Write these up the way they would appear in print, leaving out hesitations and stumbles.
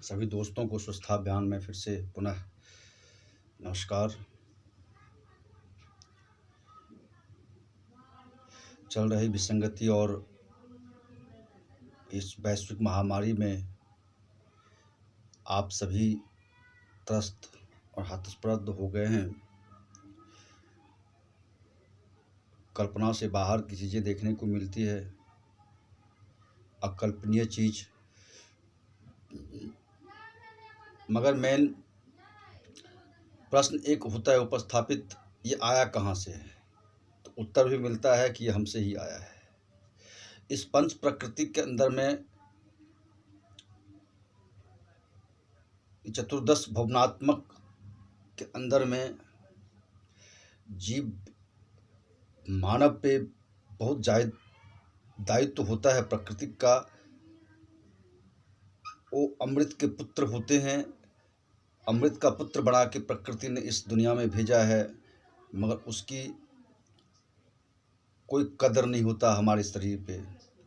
सभी दोस्तों को स्वच्छता अभियान में फिर से पुनः नमस्कार। चल रही विसंगति और इस वैश्विक महामारी में आप सभी त्रस्त और हतप्रद हो गए हैं। कल्पना से बाहर की चीज़ें देखने को मिलती है, अकल्पनीय चीज़। मगर मेन प्रश्न एक होता है उपस्थापित, ये आया कहाँ से है? तो उत्तर भी मिलता है कि ये हमसे ही आया है। इस पंच प्रकृति के अंदर में चतुर्दश भुवनात्मक के अंदर में जीव मानव पे बहुत दायित्व होता है प्रकृति का। वो अमृत के पुत्र होते हैं, अमृत का पुत्र बना के प्रकृति ने इस दुनिया में भेजा है, मगर उसकी कोई कदर नहीं होता हमारे शरीर पे।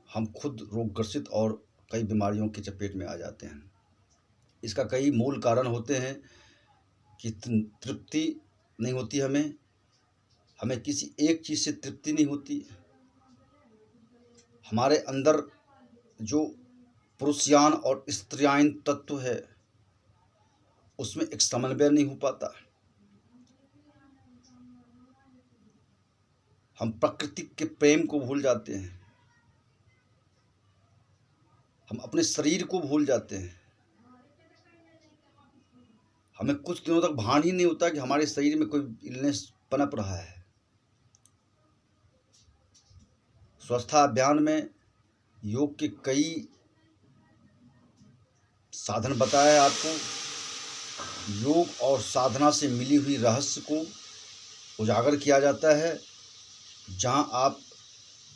हम खुद रोगग्रसित और कई बीमारियों की चपेट में आ जाते हैं। इसका कई मूल कारण होते हैं कि तृप्ति नहीं होती, हमें किसी एक चीज़ से तृप्ति नहीं होती। हमारे अंदर जो पुरुषयान और स्त्रियान तत्व है उसमें एक समन्वय नहीं हो पाता। हम प्रकृति के प्रेम को भूल जाते हैं, हम अपने शरीर को भूल जाते हैं। हमें कुछ दिनों तक भान ही नहीं होता कि हमारे शरीर में कोई इलनेस पनप रहा है। स्वच्छता अभियान में योग के कई साधन बताए आपको। योग और साधना से मिली हुई रहस्य को उजागर किया जाता है, जहां आप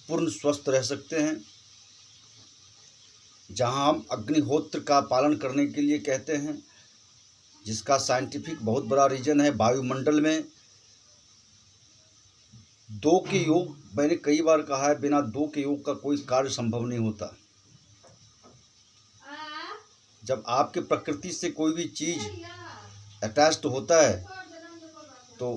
पूर्ण स्वस्थ रह सकते हैं, जहां हम अग्निहोत्र का पालन करने के लिए कहते हैं, जिसका साइंटिफिक बहुत बड़ा रीजन है। वायुमंडल में दो के योग, मैंने कई बार कहा है, बिना दो के योग का कोई कार्य संभव नहीं होता। जब आपके प्रकृति से कोई भी चीज़ अटैच्ड होता है तो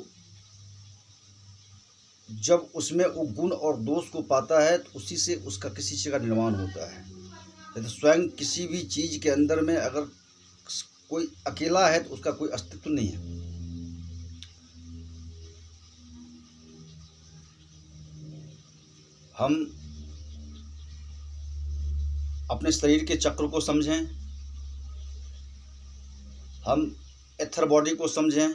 जब उसमें वो गुण और दोष को पाता है तो उसी से उसका किसी चीज़ का निर्माण होता है। यदि स्वयं किसी भी चीज़ के अंदर में अगर कोई अकेला है तो उसका कोई अस्तित्व नहीं है। हम अपने शरीर के चक्र को समझें, हम एथर बॉडी को समझें,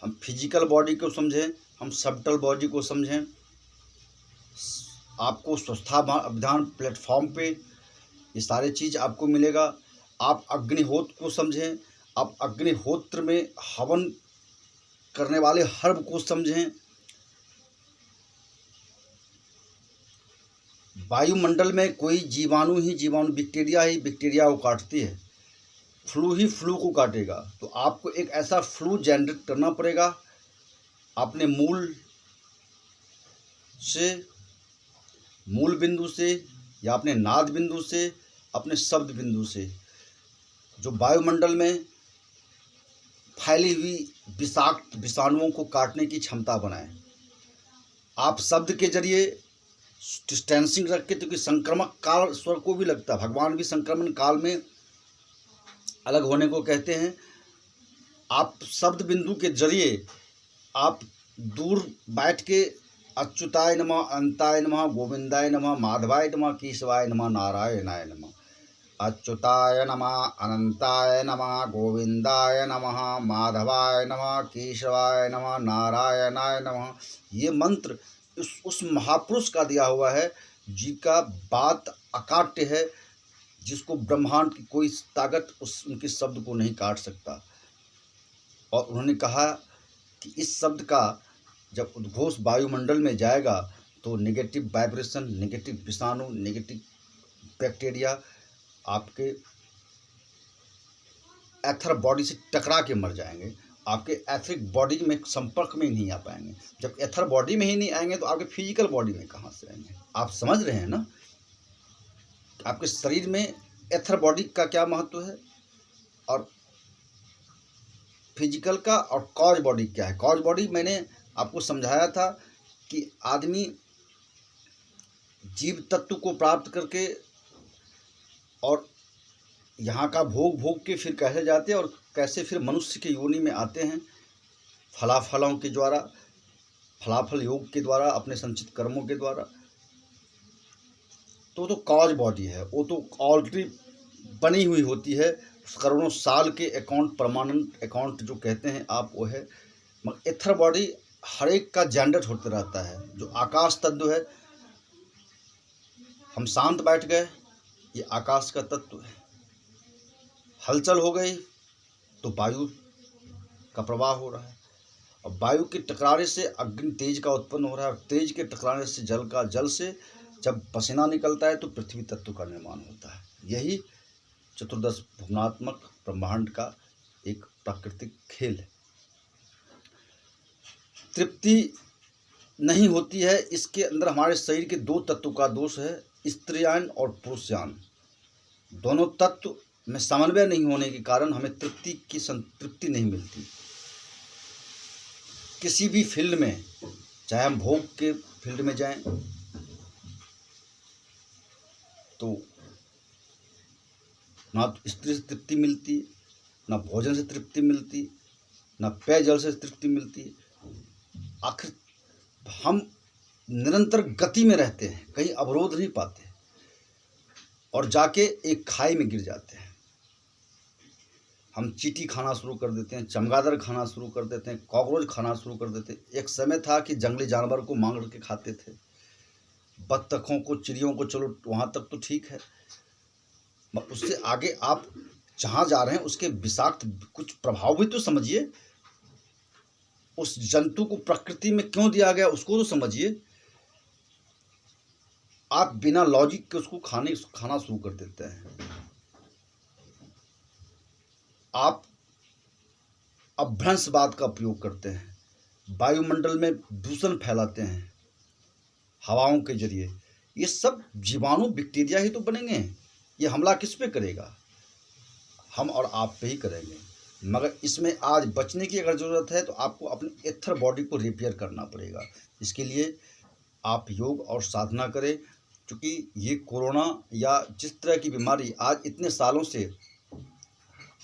हम फिजिकल बॉडी को समझें, हम सबटल बॉडी को समझें। आपको स्वच्छता अभियान प्लेटफॉर्म पे ये सारी चीज़ आपको मिलेगा। आप अग्निहोत्र को समझें, आप अग्निहोत्र में हवन करने वाले हर्ब को समझें। वायुमंडल में कोई जीवाणु ही जीवाणु, बैक्टीरिया ही बैक्टीरिया को काटती है, फ्लू ही फ्लू को काटेगा। तो आपको एक ऐसा फ्लू जनरेट करना पड़ेगा अपने मूल बिंदु से या अपने नाद बिंदु से, अपने शब्द बिंदु से, जो वायुमंडल में फैली हुई विषाक्त विषाणुओं को काटने की क्षमता बनाए। आप शब्द के जरिए डिस्टेंसिंग रख के, क्योंकि संक्रमक काल स्वर को भी लगता है, भगवान भी संक्रमण काल में अलग होने को कहते हैं। आप शब्द बिंदु के जरिए आप दूर बैठ के अच्युताय नमः, अनंताय नमः, गोविंदाय नमः, माधवाय नमः, केशवाय नमः, नारायणाय नमः, अच्युताय नमः, अनंताय नमः, गोविंदाय नमः, माधवाय नमः, केशवाय नमः, नारायणाय नमः। ये मंत्र उस महापुरुष का दिया हुआ है जिनका बात अकाट्य है, जिसको ब्रह्मांड की कोई ताकत उनके शब्द को नहीं काट सकता। और उन्होंने कहा कि इस शब्द का जब उद्घोष वायुमंडल में जाएगा तो नेगेटिव वाइब्रेशन, नेगेटिव विषाणु, नेगेटिव बैक्टीरिया आपके एथर बॉडी से टकरा के मर जाएंगे। आपके एथरिक बॉडी में संपर्क में नहीं आ पाएंगे। जब एथर बॉडी में ही नहीं आएंगे तो आपके फिजिकल बॉडी में कहाँ से आएंगे? आप समझ रहे हैं ना? आपके शरीर में एथर बॉडी का क्या महत्व है। और फिजिकल का और कॉज बॉडी क्या है। कॉज बॉडी मैंने आपको समझाया था कि आदमी जीव तत्व को प्राप्त करके और यहाँ का भोग भोग के फिर कैसे जाते हैं और कैसे फिर मनुष्य के योनि में आते हैं, फलाफलों के द्वारा, फलाफल योग के द्वारा, अपने संचित कर्मों के द्वारा। तो कॉज बॉडी है, वो तो ऑलरेडी बनी हुई होती है, करोड़ों साल के अकाउंट, परमानेंट अकाउंट जो कहते हैं आप, वो है। मगर एथर बॉडी हर एक का जनरेट होते रहता है। जो आकाश तत्व है, हम शांत बैठ गए, ये आकाश का तत्व है। हलचल हो गई तो वायु का प्रवाह हो रहा है, और वायु के टकराने से अग्नि तेज का उत्पन्न हो रहा है, और तेज के टकराने से जल का, जल से जब पसीना निकलता है तो पृथ्वी तत्व का निर्माण होता है। यही चतुर्दश भुवनात्मक ब्रह्मांड का एक प्राकृतिक खेल है। तृप्ति नहीं होती है इसके अंदर। हमारे शरीर के दो तत्व का दोष है, स्त्रीयान और पुरुषयान। दोनों तत्व में समन्वय नहीं होने के कारण हमें तृप्ति की संतृप्ति नहीं मिलती। किसी भी फील्ड में, चाहे हम भोग के फील्ड में जाएं तो ना तो स्त्री से तृप्ति मिलती, ना भोजन से तृप्ति मिलती, ना पेयजल से तृप्ति मिलती। आखिर हम निरंतर गति में रहते हैं, कहीं अवरोध नहीं पाते, और जाके एक खाई में गिर जाते हैं। हम चींटी खाना शुरू कर देते हैं, चमगादड़ खाना शुरू कर देते हैं, कॉकरोच खाना शुरू कर देते हैं। एक समय था कि जंगली जानवर को मांग के खाते थे, बत्तखों को, चिड़ियों को, चलो वहाँ तक तो ठीक है। उससे आगे आप जहाँ जा रहे हैं उसके विषाक्त कुछ प्रभाव भी तो समझिए। उस जंतु को प्रकृति में क्यों दिया गया उसको तो समझिए। आप बिना लॉजिक के उसको खाना शुरू कर देते हैं। आप अभ्रंशवाद का उपयोग करते हैं, वायुमंडल में दूषण फैलाते हैं हवाओं के जरिए। ये सब जीवाणु, बैक्टीरिया ही तो बनेंगे। ये हमला किस पे करेगा? हम और आप पे ही करेंगे। मगर इसमें आज बचने की अगर ज़रूरत है तो आपको अपने एथर बॉडी को रिपेयर करना पड़ेगा। इसके लिए आप योग और साधना करें, क्योंकि ये कोरोना या जिस तरह की बीमारी आज इतने सालों से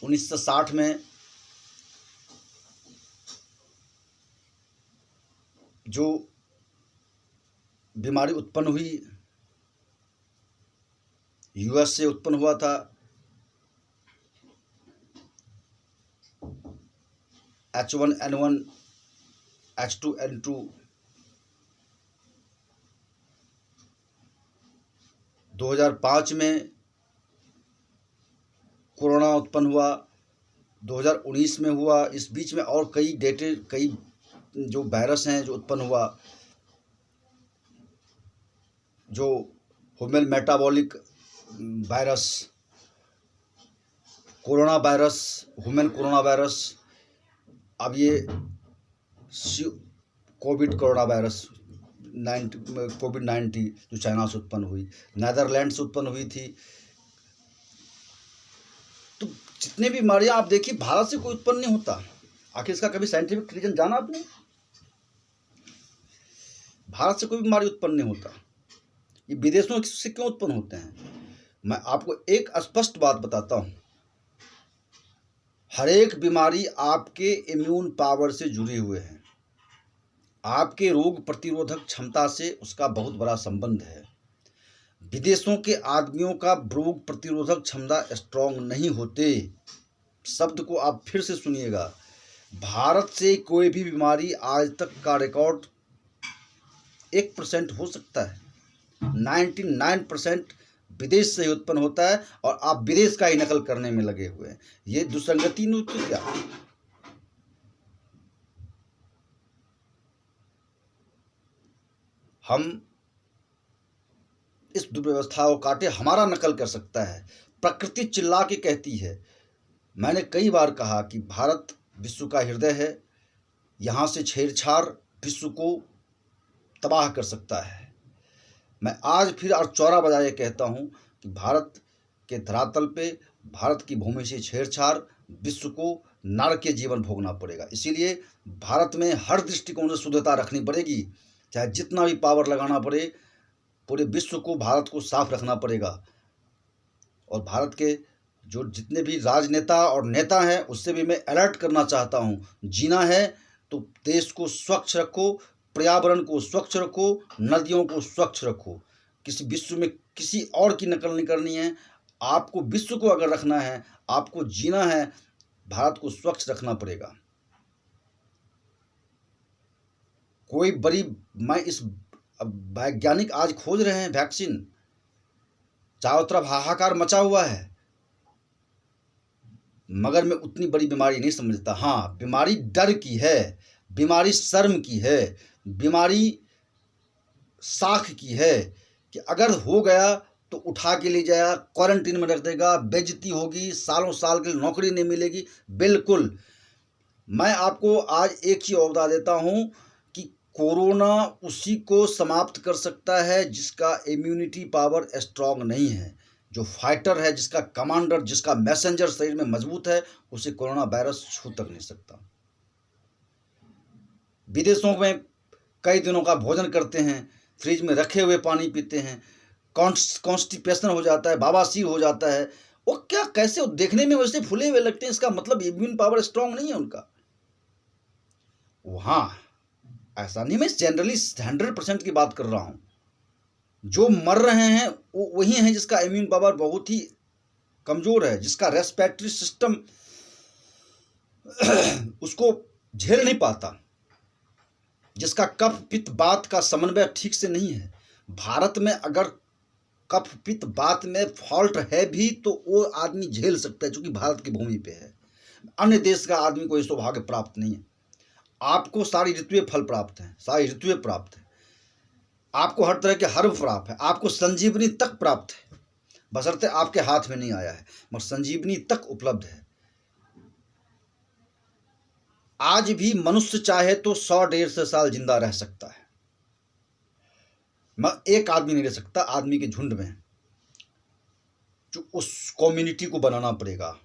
1960 में जो बीमारी उत्पन्न हुई, यूएस से उत्पन्न हुआ था, H1N1, H2N2, 2005 में कोरोना उत्पन्न हुआ, 2019 में हुआ। इस बीच में और कई जो वायरस हैं जो उत्पन्न हुआ, जो human metabolic virus, corona virus, human corona virus, अब ये कोविड-19 जो चाइना से उत्पन्न हुई, नीदरलैंड से उत्पन्न हुई थी। तो जितने भी बीमारियां आप देखिए, भारत से कोई उत्पन्न नहीं होता। आखिर इसका कभी साइंटिफिक रीजन जाना आपने? भारत से कोई बीमारी उत्पन्न नहीं होता। ये विदेशों से क्यों उत्पन्न होते हैं? मैं आपको एक स्पष्ट बात बताता हूँ, हर एक बीमारी आपके इम्यून पावर से जुड़ी हुए हैं। आपके रोग प्रतिरोधक क्षमता से उसका बहुत बड़ा संबंध है। विदेशों के आदमियों का रोग प्रतिरोधक क्षमता स्ट्रांग नहीं होते। शब्द को आप फिर से सुनिएगा। भारत से कोई भी बीमारी आज तक का रिकॉर्ड 1% हो सकता है, 99% विदेश से ही उत्पन्न होता है, और आप विदेश का ही नकल करने में लगे हुए हैं। ये दुसंगति नहीं होती क्या? हम इस दुर्व्यवस्था को काटे, हमारा नकल कर सकता है। प्रकृति चिल्ला के कहती है। मैंने कई बार कहा कि भारत विश्व का हृदय है, यहाँ से छेड़छाड़ विश्व को तबाह कर सकता है। मैं आज फिर और चौरा बजाए कहता हूँ कि भारत के धरातल पे, भारत की भूमि से छेड़छाड़ विश्व को नारकीय जीवन भोगना पड़ेगा। इसीलिए भारत में हर दृष्टिकोण से शुद्धता रखनी पड़ेगी, चाहे जितना भी पावर लगाना पड़े, पूरे विश्व को, भारत को साफ रखना पड़ेगा। और भारत के जो जितने भी राजनेता और नेता हैं उससे भी मैं अलर्ट करना चाहता हूँ, जीना है तो देश को स्वच्छ रखो, पर्यावरण को स्वच्छ रखो, नदियों को स्वच्छ रखो। किसी विश्व में किसी और की नकल नहीं करनी है। आपको विश्व को अगर रखना है, आपको जीना है, भारत को स्वच्छ रखना पड़ेगा। कोई बड़ी इस वैज्ञानिक आज खोज रहे हैं वैक्सीन, चारों तरफ हाहाकार मचा हुआ है, मगर मैं उतनी बड़ी बीमारी नहीं समझता। हाँ, बीमारी डर की है, बीमारी शर्म की है, बीमारी साख की है कि अगर हो गया तो उठा के ले जाएगा, क्वारंटीन में रख देगा, बेइज्जती होगी, सालों साल के लिए नौकरी नहीं मिलेगी। बिल्कुल, मैं आपको आज एक चीज़ और बता देता हूँ कि कोरोना उसी को समाप्त कर सकता है जिसका इम्यूनिटी पावर स्ट्रांग नहीं है। जो फाइटर है, जिसका कमांडर, जिसका मैसेंजर शरीर में मजबूत है, उसे कोरोना वायरस छू तक नहीं सकता। विदेशों में कई दिनों का भोजन करते हैं, फ्रिज में रखे हुए पानी पीते हैं, कॉन्स्टिपेशन हो जाता है, बवासीर हो जाता है। वो क्या, कैसे देखने में वैसे फूले हुए लगते हैं, इसका मतलब इम्यून पावर स्ट्रांग नहीं है उनका। वहाँ ऐसा नहीं, मैं जनरली 100% की बात कर रहा हूँ। जो मर रहे हैं वो वही हैं जिसका इम्यून पावर बहुत ही कमज़ोर है, जिसका रेस्पिरेटरी सिस्टम उसको झेल नहीं पाता, जिसका कफ पित्त वात का समन्वय ठीक से नहीं है। भारत में अगर कफ पित्त वात में फॉल्ट है भी तो वो आदमी झेल सकता है, क्योंकि भारत की भूमि पे है। अन्य देश का आदमी को ये सौभाग्य प्राप्त नहीं है। आपको सारी ऋतुएं फल प्राप्त हैं, सारी ऋतुएं प्राप्त हैं, आपको हर तरह के हर्ब प्राप्त है, आपको संजीवनी तक प्राप्त है, बशर्ते आपके हाथ में नहीं आया है, मगर संजीवनी तक उपलब्ध है। आज भी मनुष्य चाहे तो 100-150 साल जिंदा रह सकता है, मगर एक आदमी नहीं रह सकता। आदमी के झुंड में जो उस कम्युनिटी को बनाना पड़ेगा।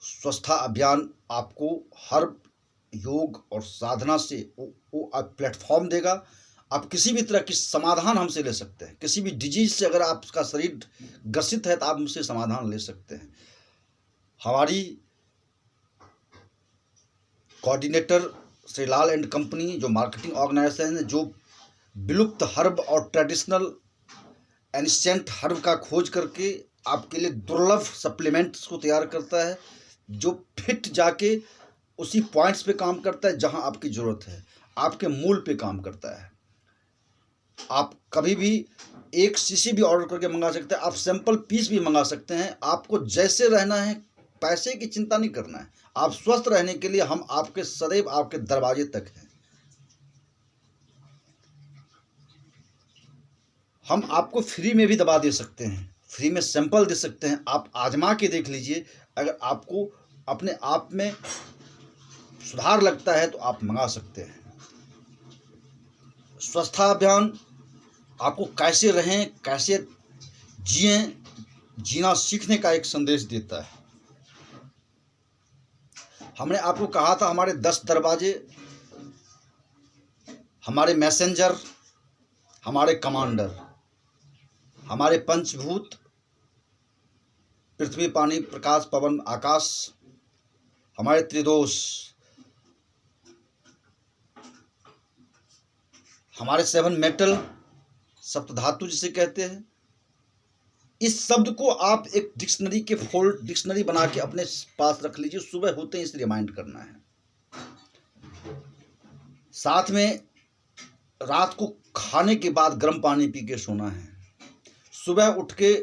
स्वच्छता अभियान आपको हर योग और साधना से वो प्लेटफॉर्म देगा। आप किसी भी तरह की समाधान हमसे ले सकते हैं। किसी भी डिजीज से अगर आपका शरीर ग्रसित है तो आप हमसे समाधान ले सकते हैं। हमारी coordinator Shri Lal and company जो मार्केटिंग ऑर्गेनाइजेशन है, जो विलुप्त हर्ब और ट्रेडिशनल एंशिएंट हर्ब का खोज करके आपके लिए दुर्लभ सप्लीमेंट्स को तैयार करता है, जो फिट जाके उसी पॉइंट्स पे काम करता है जहां आपकी ज़रूरत है, आपके मूल पे काम करता है। आप कभी भी एक शीशी भी ऑर्डर करके मंगा सकते हैं, आप सैंपल पीस भी मंगा सकते हैं। आपको जैसे रहना है, पैसे की चिंता नहीं करना है। आप स्वस्थ रहने के लिए हम आपके सदैव आपके दरवाजे तक हैं। हम आपको फ्री में भी दवा दे सकते हैं, फ्री में सैंपल दे सकते हैं। आप आजमा के देख लीजिए, अगर आपको अपने आप में सुधार लगता है तो आप मंगा सकते हैं। स्वच्छता अभियान आपको कैसे रहें, कैसे जिएं, जीना सीखने का एक संदेश देता है। हमने आपको कहा था हमारे 10 दरवाजे, हमारे मैसेंजर, हमारे कमांडर, हमारे पंचभूत पृथ्वी, पानी, प्रकाश, पवन, आकाश, हमारे त्रिदोष, हमारे 7 मेटल, सप्तधातु जिसे कहते हैं। इस शब्द को आप एक डिक्शनरी के डिक्शनरी बना के अपने पास रख लीजिए। सुबह होते ही इसे रिमाइंड करना है। साथ में रात को खाने के बाद गर्म पानी पी के सोना है। सुबह उठ के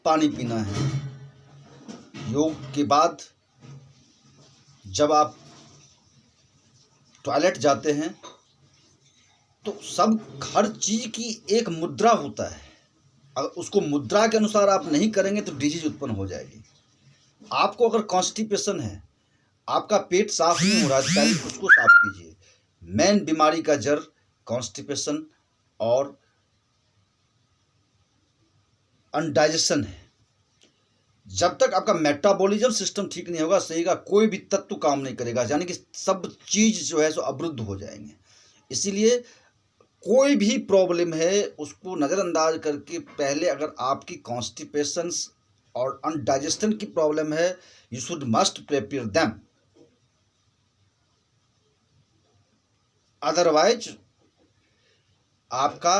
पानी पीना है। योग के बाद जब आप टॉयलेट जाते हैं तो सब हर चीज़ की एक मुद्रा होता है। अगर उसको मुद्रा के अनुसार आप नहीं करेंगे तो डिजीज उत्पन्न हो जाएगी। आपको अगर कॉन्स्टिपेशन है, आपका पेट साफ नहीं हो रहा है, पहले उसको साफ कीजिए। मेन बीमारी का जड़ कॉन्स्टिपेशन और अनडाइजेशन है। जब तक आपका मेटाबॉलिज्म सिस्टम ठीक नहीं होगा, सही का कोई भी तत्व काम नहीं करेगा, यानी कि सब चीज जो है सो अवरुद्ध हो जाएंगे। इसीलिए कोई भी प्रॉब्लम है उसको नज़रअंदाज करके पहले, अगर आपकी कॉन्स्टिपेशंस और अनडाइजेशन की प्रॉब्लम है, you should must prepare them, otherwise आपका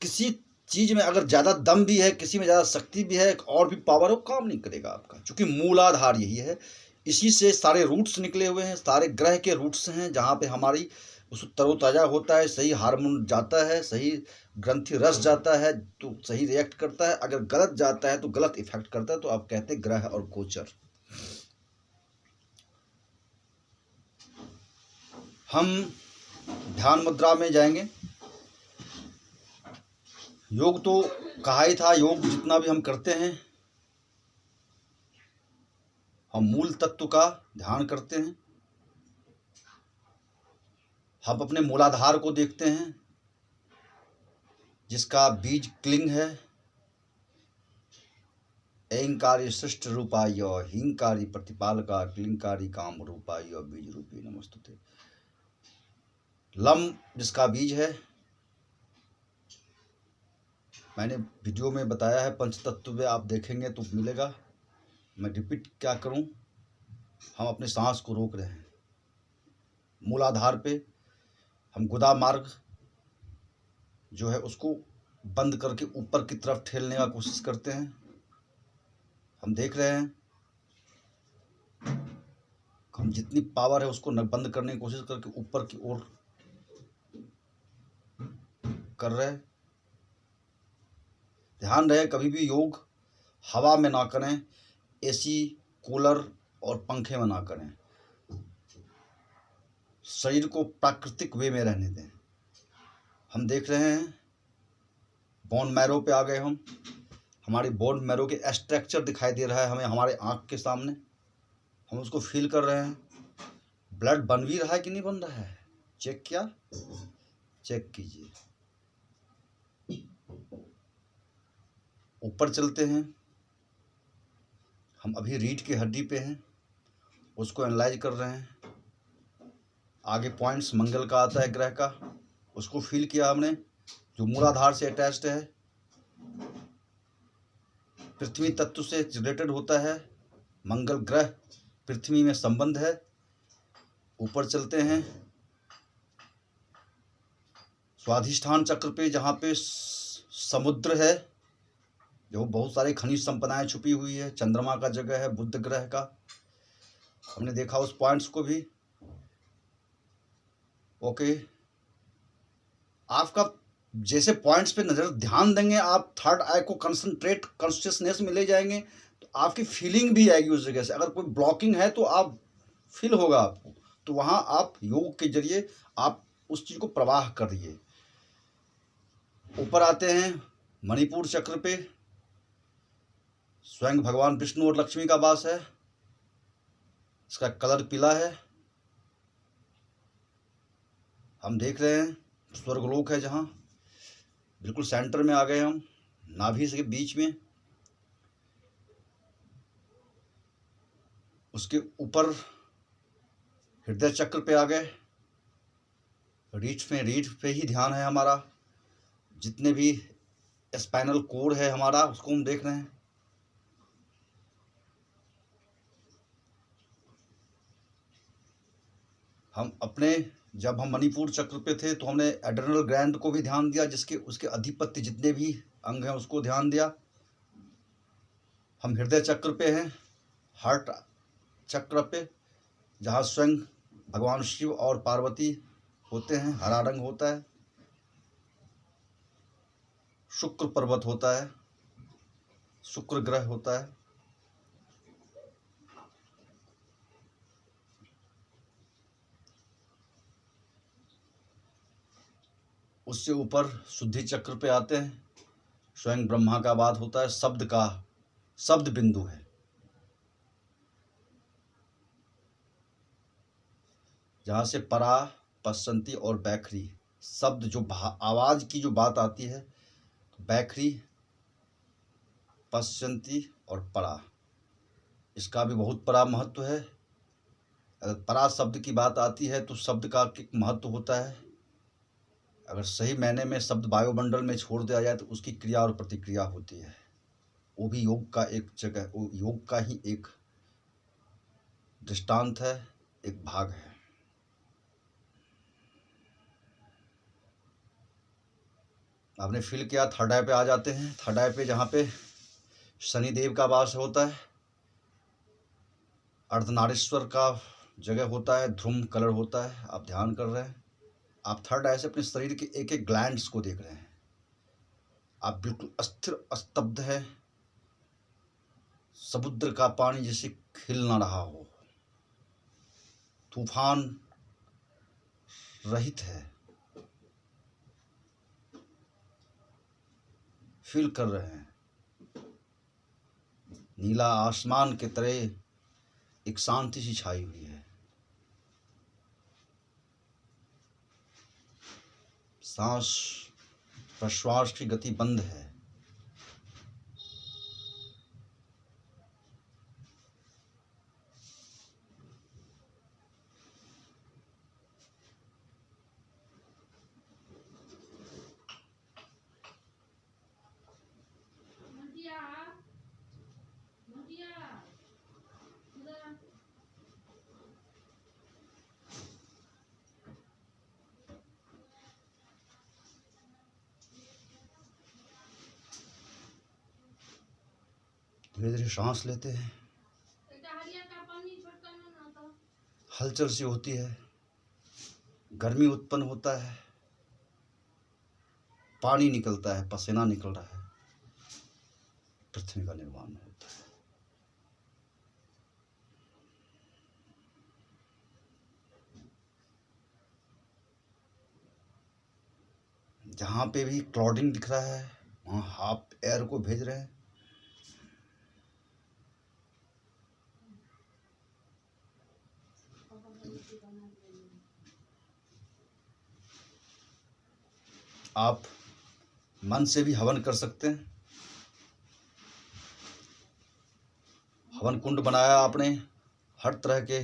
किसी चीज में अगर ज्यादा दम भी है, किसी में ज्यादा शक्ति भी है और भी पावर हो, काम नहीं करेगा आपका, क्योंकि मूलाधार यही है। इसी से सारे रूट्स निकले हुए हैं, सारे ग्रह के रूट्स हैं, जहाँ पे हमारी उस तरोताज़ा होता है, सही हार्मोन जाता है, सही ग्रंथि रस जाता है तो सही रिएक्ट करता है, अगर गलत जाता है तो गलत इफेक्ट करता है। तो आप कहते हैं ग्रह और गोचर। हम ध्यान मुद्रा में जाएंगे। योग तो कहा ही था, योग जितना भी हम करते हैं हम मूल तत्व का ध्यान करते हैं, हम अपने मूलाधार को देखते हैं जिसका बीज क्लिंग है, ऐंकारी सृष्ट रूपाय हींकारी प्रतिपालका क्लिंकारी काम रूपाय बीज रूपी नमस्तुते। लम जिसका बीज है, मैंने वीडियो में बताया है, पंचतत्व में आप देखेंगे तो मिलेगा, मैं रिपीट क्या करूं। हम अपने सांस को रोक रहे हैं, मूलाधार पे हम गुदा मार्ग जो है उसको बंद करके ऊपर की तरफ ठेलने का कोशिश करते हैं। हम देख रहे हैं हम जितनी पावर है उसको बंद करने की कोशिश करके ऊपर की ओर कर रहे हैं। ध्यान रहे कभी भी योग हवा में ना करें, एसी कूलर और पंखे में ना करें, शरीर को प्राकृतिक वे में रहने दें। हम देख रहे हैं बोन मैरो पे आ गए, हम हमारी बोन मैरो के स्ट्रक्चर दिखाई दे रहा है हमें हमारे आँख के सामने, हम उसको फील कर रहे हैं। ब्लड बन भी रहा है कि नहीं बन रहा है, चेक किया, चेक कीजिए। ऊपर चलते हैं, हम अभी रीढ़ की हड्डी पे हैं, उसको एनालाइज कर रहे हैं। आगे पॉइंट्स मंगल का आता है, ग्रह का, उसको फील किया हमने, जो मूलाधार से अटैच्ड है, पृथ्वी तत्व से रिलेटेड होता है, मंगल ग्रह पृथ्वी में संबंध है। ऊपर चलते हैं स्वाधिष्ठान चक्र पे, जहाँ पे समुद्र है, जो बहुत सारी खनिज संपदाएं छुपी हुई है, चंद्रमा का जगह है, बुध ग्रह का, हमने देखा उस पॉइंट्स को भी। ओके, आपका जैसे पॉइंट्स पे नज़र ध्यान देंगे, आप थर्ड आई को कंसंट्रेट कॉन्शियसनेस में ले जाएंगे तो आपकी फीलिंग भी आएगी उस जगह से। अगर कोई ब्लॉकिंग है तो आप फील होगा आपको, तो वहाँ आप योग के जरिए आप उस चीज़ को प्रवाह करिए। ऊपर आते हैं मणिपुर चक्र पे, स्वयं भगवान विष्णु और लक्ष्मी का वास है, इसका कलर पीला है। हम देख रहे हैं स्वर्गलोक है, जहाँ बिल्कुल सेंटर में आ गए हम, नाभि के बीच में, उसके ऊपर हृदय चक्र पे आ गए। रीढ़ पे ही ध्यान है हमारा, जितने भी स्पाइनल कोड है हमारा उसको हम देख रहे हैं। हम अपने जब हम मणिपुर चक्र पे थे तो हमने एड्रेनल ग्लैंड को भी ध्यान दिया, जिसके उसके अधिपत्य जितने भी अंग हैं उसको ध्यान दिया। हम हृदय चक्र पे हैं, हार्ट चक्र पे, जहाँ स्वयं भगवान शिव और पार्वती होते हैं, हरा रंग होता है, शुक्र पर्वत होता है, शुक्र ग्रह होता है। उससे ऊपर शुद्धि चक्र पे आते हैं, स्वयं ब्रह्मा का बात होता है, शब्द बिंदु है, जहाँ से परा, पश्चंती और बैखरी शब्द, जो आवाज़ की जो बात आती है, तो बैखरी पश्यन्ति और परा, इसका भी बहुत बड़ा महत्व है। अगर परा शब्द की बात आती है तो शब्द का एक महत्व होता है। अगर सही मायने में शब्द वायुमंडल में छोड़ दिया जाए तो उसकी क्रिया और प्रतिक्रिया होती है। वो भी योग का एक जगह, वो योग का ही एक दृष्टांत है, एक भाग है। आपने फील किया थर्ड आई पे आ जाते हैं। थर्ड आई पे जहाँ पे शनिदेव का वास होता है, अर्धनारीश्वर का जगह होता है, ध्रुम कलर होता है। आप ध्यान कर रहे हैं, आप थर्ड आई से अपने शरीर के एक एक ग्लैंड्स को देख रहे हैं। आप बिल्कुल अस्थिर स्तब्ध है, समुद्र का पानी जैसे खिल ना रहा हो, तूफान रहित है। फील कर रहे हैं नीला आसमान के तरह एक शांति सी छाई हुई है। सांस प्रश्वास की गति बंद है। धीरे धीरे सांस लेते हैं, हलचल सी होती है, गर्मी उत्पन्न होता है, पानी निकलता है, पसीना निकल रहा है, पृथ्वी का निर्माण होता है। जहाँ पे भी क्लाउडिंग दिख रहा है वहाँ हाफ एयर को भेज रहे हैं। आप मन से भी हवन कर सकते हैं। हवन कुंड बनाया आपने, हर तरह के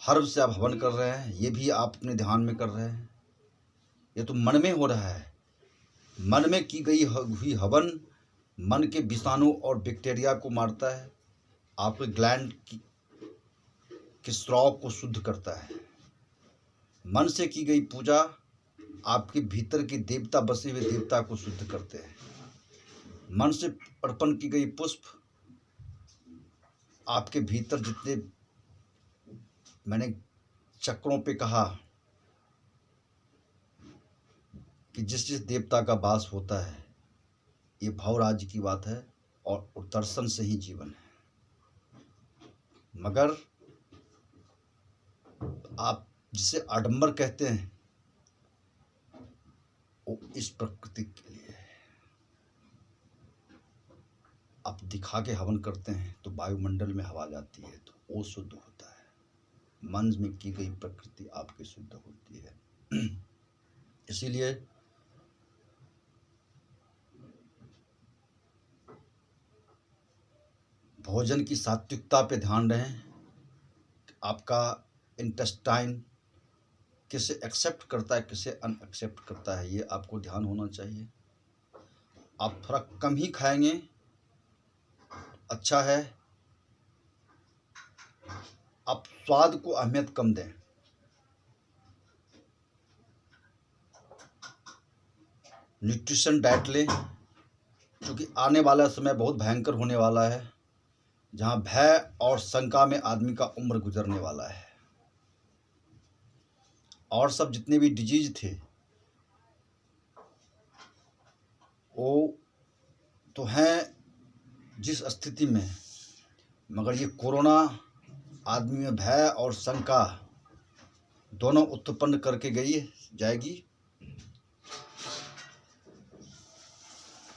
हर्ब से आप हवन कर रहे हैं, ये भी आप अपने ध्यान में कर रहे हैं। ये तो मन में हो रहा है। मन में की गई हुई हवन मन के विषाणु और बैक्टीरिया को मारता है, आपके ग्लैंड के स्राव को शुद्ध करता है। मन से की गई पूजा आपके भीतर के देवता, बसे हुए देवता को शुद्ध करते हैं। मन से अर्पण की गई पुष्प आपके भीतर जितने, मैंने चक्रों पे कहा कि जिस जिस देवता का वास होता है, ये भाव राज्य की बात है और दर्शन से ही जीवन है। मगर आप जिसे आडंबर कहते हैं वो इस प्रकृति के लिए है। आप दिखा के हवन करते हैं तो वायुमंडल में हवा जाती है तो वो शुद्ध होता है। मन में की गई प्रकृति आपकी शुद्ध होती है। इसीलिए भोजन की सात्विकता पे ध्यान रहें। आपका इंटेस्टाइन किसे एक्सेप्ट करता है, किसे अनएक्सेप्ट करता है, ये आपको ध्यान होना चाहिए। आप थोड़ा कम ही खाएंगे अच्छा है। आप स्वाद को अहमियत कम दें। न्यूट्रिशन डाइट लें, क्योंकि आने वाला समय बहुत भयंकर होने वाला है, जहाँ भय और शंका में आदमी का उम्र गुजरने वाला है। और सब जितने भी डिजीज थे वो तो हैं जिस स्थिति में, मगर ये कोरोना आदमी में भय और शंका दोनों उत्पन्न करके जाएगी।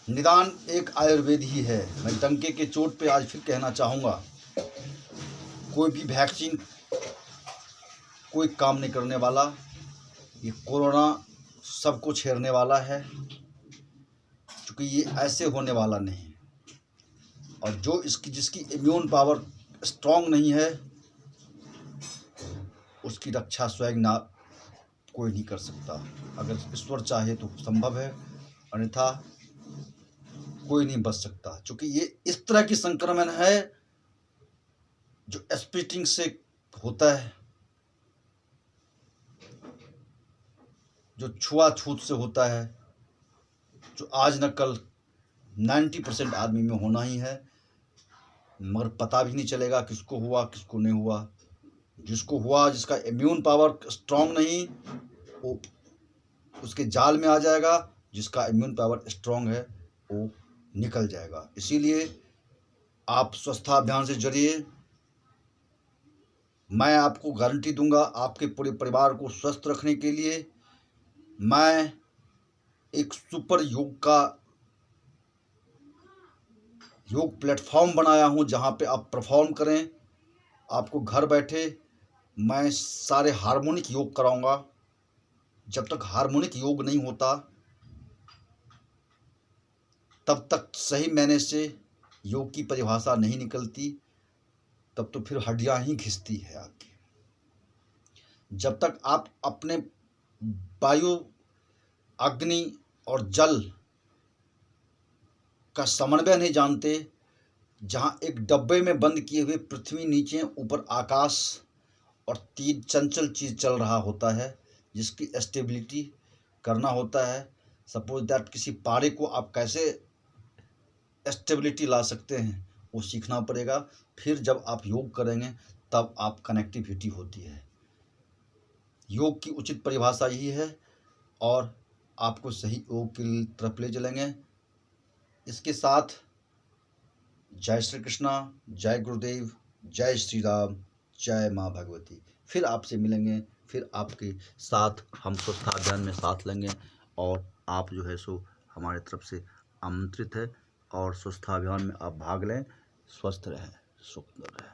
निदान एक आयुर्वेद ही है। मैं डंके के चोट पे आज फिर कहना चाहूँगा, कोई भी वैक्सीन कोई काम नहीं करने वाला। ये कोरोना सबको छेड़ने वाला है, क्योंकि ये ऐसे होने वाला नहीं। और जो जिसकी इम्यून पावर स्ट्रांग नहीं है उसकी रक्षा स्वयं ना कोई नहीं कर सकता। अगर ईश्वर चाहे तो संभव है, अन्यथा कोई नहीं बच सकता। क्योंकि ये इस तरह की संक्रमण है जो स्पिटिंग से होता है, जो छुआछूत से होता है, जो आज न कल 90% आदमी में होना ही है, मगर पता भी नहीं चलेगा किसको हुआ किसको नहीं हुआ। जिसको हुआ, जिसका इम्यून पावर स्ट्रांग नहीं, वो उसके जाल में आ जाएगा, जिसका इम्यून पावर स्ट्रांग है वो निकल जाएगा। इसीलिए आप स्वच्छता अभियान से जुड़िए। मैं आपको गारंटी दूंगा आपके पूरे परिवार को स्वस्थ रखने के लिए। मैं एक सुपर योग प्लेटफॉर्म बनाया हूं जहां पे आप परफॉर्म करें। आपको घर बैठे मैं सारे हार्मोनिक योग कराऊंगा। जब तक हार्मोनिक योग नहीं होता तब तक सही मायने से योग की परिभाषा नहीं निकलती, तब तो फिर हड्डियां ही घिसती है आपकी। जब तक आप अपने वायु, अग्नि और जल का समन्वय नहीं जानते, जहां एक डब्बे में बंद किए हुए पृथ्वी, नीचे ऊपर आकाश और 3 चंचल चीज चल रहा होता है जिसकी स्टेबिलिटी करना होता है। सपोज दैट किसी पारे को आप कैसे स्टेबिलिटी ला सकते हैं वो सीखना पड़ेगा। फिर जब आप योग करेंगे तब आप कनेक्टिविटी होती है। योग की उचित परिभाषा यही है और आपको सही योग की तरफ ले चलेंगे। इसके साथ जय श्री कृष्णा, जय गुरुदेव, जय श्री राम, जय माँ भगवती। फिर आपसे मिलेंगे, फिर आपके साथ हम स्वच्छता अभियान में साथ लेंगे और आप जो है सो हमारे तरफ से आमंत्रित है और स्वच्छता अभियान में आप भाग लें। स्वस्थ रहें, सुंदर रहें।